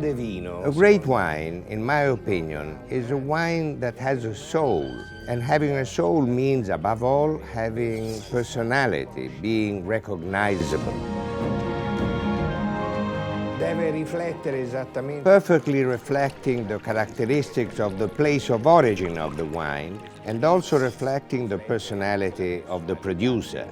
A great wine, in my opinion, is a wine that has a soul. And having a soul means, above all, having personality, being recognizable. Perfectly reflecting the characteristics of the place of origin of the wine and also reflecting the personality of the producer.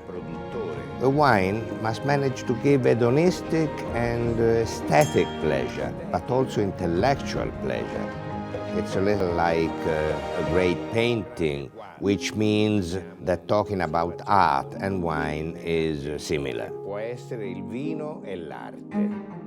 A wine must manage to give hedonistic and aesthetic pleasure, but also intellectual pleasure. It's a little like a great painting, which means that talking about art and wine is similar. Può essere il vino e l'arte.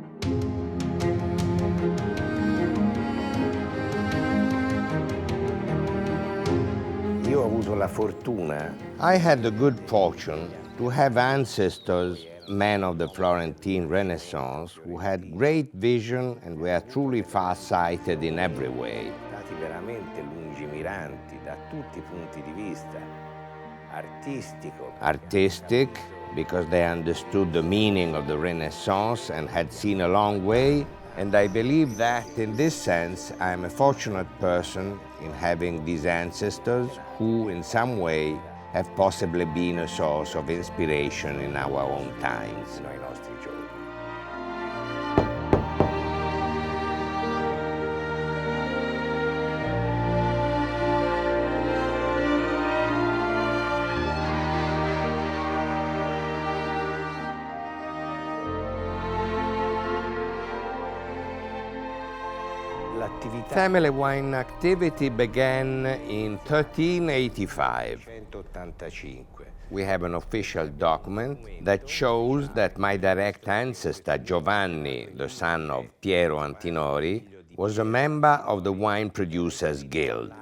I had the good fortune to have ancestors, men of the Florentine Renaissance, who had great vision and were truly far-sighted in every way. Stati veramente lungimiranti da tutti I punti di vista. Artistic, because they understood the meaning of the Renaissance and had seen a long way. And I believe that, in this sense, I am a fortunate person in having these ancestors who, in some way, have possibly been a source of inspiration in our own times. Family wine activity began in 1385. We have an official document that shows that my direct ancestor, Giovanni, the son of Piero Antinori, was a member of the Wine Producers Guild.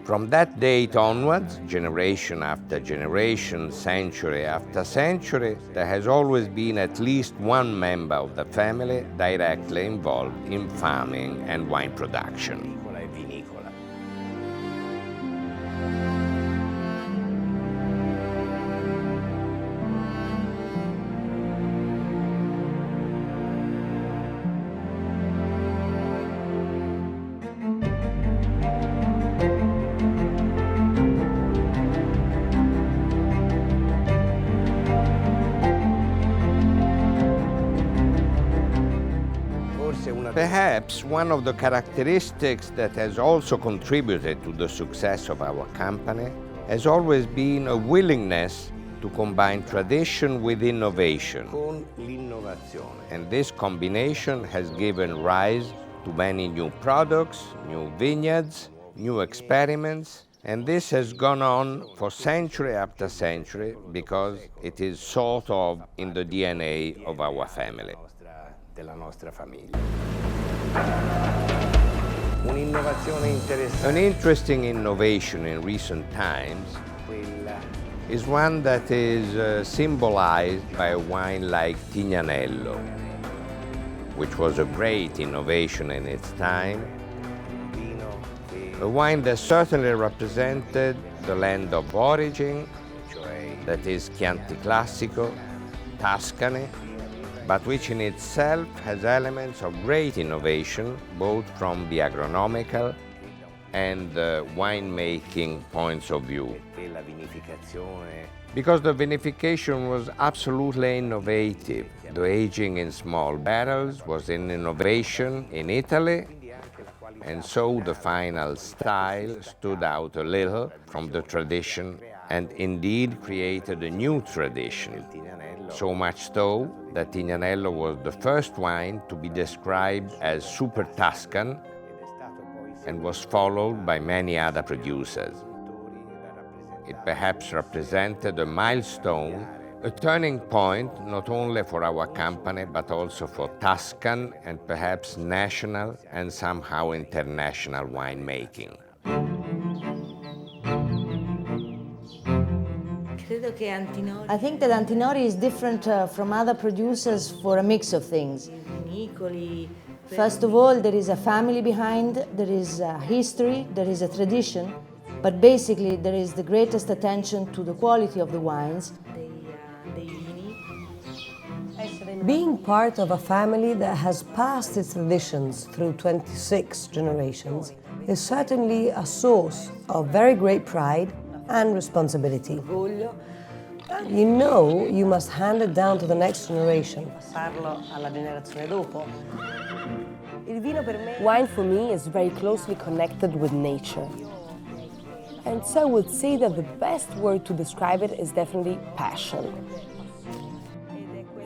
From that date onwards, generation after generation, century after century, there has always been at least one member of the family directly involved in farming and wine production. Perhaps one of the characteristics that has also contributed to the success of our company has always been a willingness to combine tradition with innovation. And this combination has given rise to many new products, new vineyards, new experiments, and this has gone on for century after century because it is sort of in the DNA of our family. An interesting innovation in recent times is one that is symbolized by a wine like Tignanello, which was a great innovation in its time. A wine that certainly represented the land of origin, that is Chianti Classico, Tuscany, but which in itself has elements of great innovation, both from the agronomical and the winemaking points of view. Because the vinification was absolutely innovative. The aging in small barrels was an innovation in Italy, and so the final style stood out a little from the tradition and indeed created a new tradition. So much so that Tignanello was the first wine to be described as super Tuscan and was followed by many other producers. It perhaps represented a milestone, a turning point not only for our company but also for Tuscan and perhaps national and somehow international winemaking. I think that Antinori is different from other producers for a mix of things. First of all, there is a family behind, there is a history, there is a tradition, but basically there is the greatest attention to the quality of the wines. Being part of a family that has passed its traditions through 26 generations is certainly a source of very great pride and responsibility. You know you must hand it down to the next generation. Wine for me is very closely connected with nature. And so I would say that the best word to describe it is definitely passion.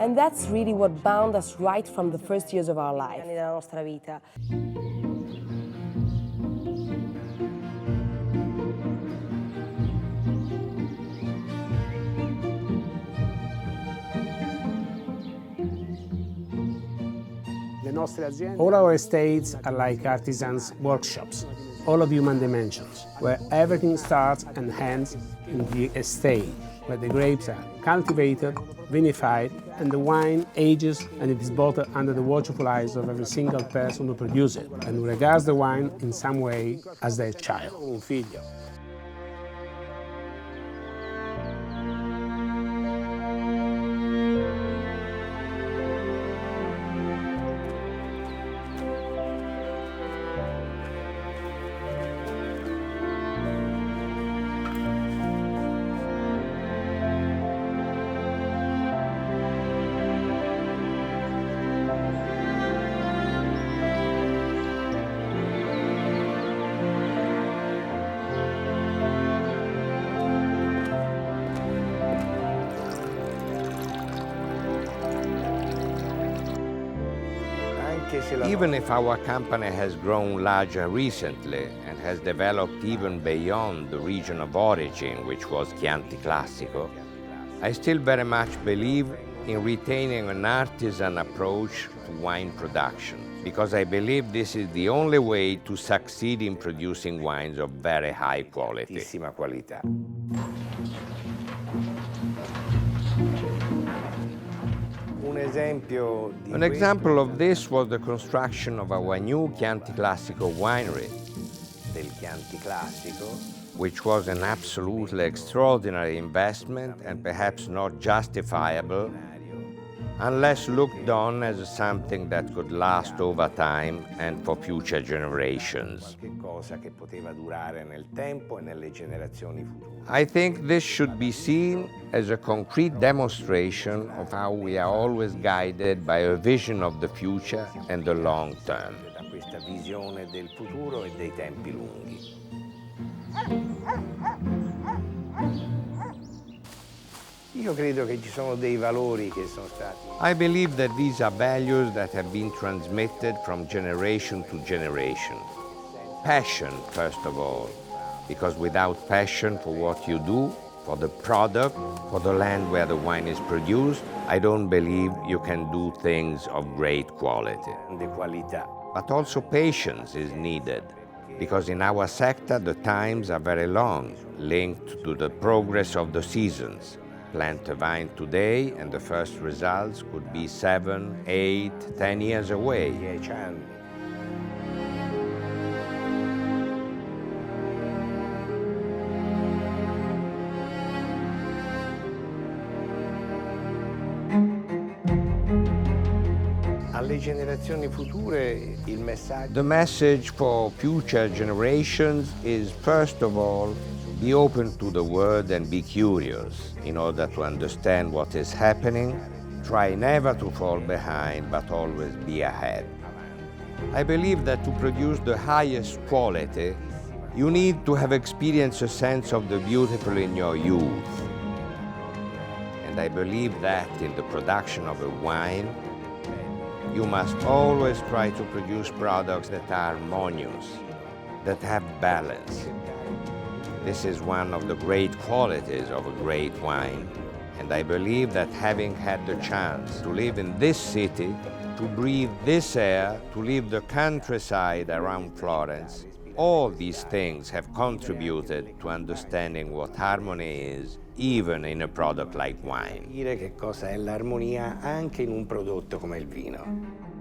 And that's really what bound us right from the first years of our life. All our estates are like artisans' workshops, all of human dimensions, where everything starts and ends in the estate, where the grapes are cultivated, vinified, and the wine ages and it is bottled under the watchful eyes of every single person who produces it and who regards the wine in some way as their child. Even if our company has grown larger recently and has developed even beyond the region of origin, which was Chianti Classico, I still very much believe in retaining an artisan approach to wine production, because I believe this is the only way to succeed in producing wines of very high quality. An example of this was the construction of our new Chianti Classico winery, which was an absolutely extraordinary investment and perhaps not justifiable unless looked on as something that could last over time and for future generations. I think this should be seen as a concrete demonstration of how we are always guided by a vision of the future and the long term. I believe that these are values that have been transmitted from generation to generation. Passion, first of all, because without passion for what you do, for the product, for the land where the wine is produced, I don't believe you can do things of great quality. But also patience is needed, because in our sector the times are very long, linked to the progress of the seasons. Plant a vine today and the first results could be 7, 8, 10 years away. The message for future generations is, first of all, be open to the world and be curious in order to understand what is happening. Try never to fall behind, but always be ahead. I believe that to produce the highest quality, you need to have experienced a sense of the beautiful in your youth. And I believe that in the production of a wine, you must always try to produce products that are harmonious, that have balance. This is one of the great qualities of a great wine. And I believe that having had the chance to live in this city, to breathe this air, to live the countryside around Florence, all these things have contributed to understanding what harmony is, even in a product like wine. Dire che cosa è l'armonia anche in un prodotto come il vino.